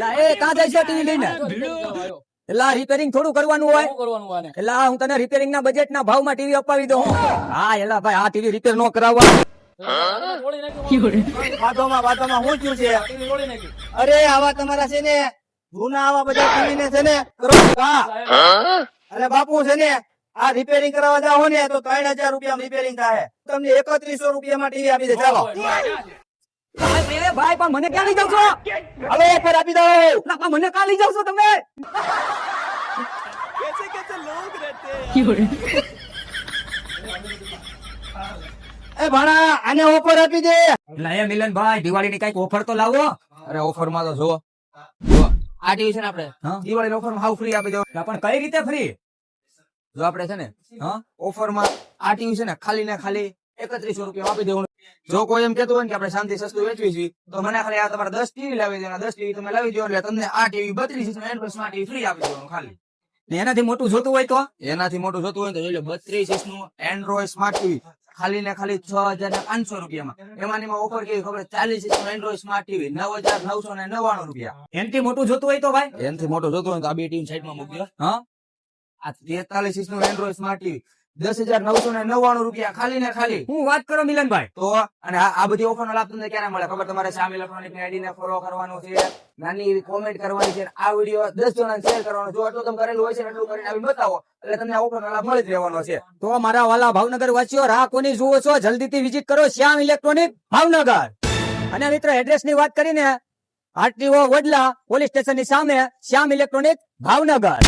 લા એ કાં જાય છે ટીવી લઈને? એલા રિપેરિંગ થોડું કરવાનું હોય. એલા હું તને રિપેરિંગ ના બજેટ ના ભાવમાં ટીવી અપાવી દઉં. હા એલા ભાઈ આ ટીવી રિપેર નો કરાવવા. વાતોમાં શું થયું છે? અરે આવા તમારા છે ને જૂના આવા બધા ટીવી ને છે ને કરો. અરે બાપુ છે ને આ રિપેરિંગ કરાવવા જાઓ ને તો 3000 રૂપિયા રિપેરિંગ થાય. તમને 3100 રૂપિયામાં ટીવી આપી દે. ચાલો ભાઈ પણ મને ક્યાં લઈ જાવ છો? હવે ઓફર આપી દો. મને ક્યાં લઈ જાવ છો તમે? એ ભાણા આને ઓફર આપી દે. લાયા મિલનભાઈ દિવાળીની કઈક ઓફર તો લાવો. અરે ઓફર માં તો જો આ ટીવી છે ને આપણે દિવાળી ઓફર માં હાવ ફ્રી આપી દો. પણ કઈ રીતે ફ્રી? જો આપણે છે ને ઓફર માં આ ટીવી છે ને ખાલી ને ખાલી 3100 રૂપિયા આપી દેવાનું. જો કોઈ એમ કેતું હોય કે આપણે શાંતિ સસ્તું વેચવી છે તો મને ખાલી આ તમારે 10 ટીવી લાવી દેવાના. 10 ટીવી તમે લાવી દો એટલે તમને આ ટીવી 32 ઇંચનું એન્ડ્રોઇડ સ્માર્ટ ટીવી ફ્રી આપી દેવાનું ખાલી. એનાથી મોટું જોતું હોય તો 32 ઇંચનું એન્ડ્રોઇડ સ્માર્ટ ટીવી ખાલી ને ખાલી 6500 રૂપિયામાં. એમાંની ઓફર કેવી ખબર? 40 ઇંચનું એન્ડ્રોઇડ સ્માર્ટ ટીવી 9999 રૂપિયા. એનથી મોટું જોતું હોય તો ભાઈ? એનથી મોટું જોતું હોય તો આ બે ટીવી સાઈડમાં મૂકી દો. હા આ 43 ઇંચનું એન્ડ્રોઇડ સ્માર્ટ ટીવી 10,999 રૂપિયા ખાલી ને ખાલી. હું વાત કરો મિલનભાઈ તો. અને આ બધી ઓફર નો લાભ તમને ક્યારે મળે ખબર? તમારે શ્યામ ઇલેક્ટ્રોનિક ની આઈડી ને ફોલો કરવાનું છે, નાની એવી કોમેન્ટ કરવાની છે, આ વિડીયો 10 જણાને શેર કરવાનો. જો આટલું તમે કરેલું હોય છે એટલું કરીને આવી બતાવો એટલે તમને ઓફર નો લાભ મળી જ રહેવાનો છે. તો મારા વાલા ભાવનગર વાસીઓ રાહ કોની જુઓ છો? જલ્દીથી વિઝિટ કરો શ્યામ ઇલેક્ટ્રોનિક ભાવનગર. અને મિત્ર એડ્રેસ ની વાત કરીને આરટીઓ વડલા પોલીસ સ્ટેશન ની સામે શ્યામ ઇલેક્ટ્રોનિક ભાવનગર.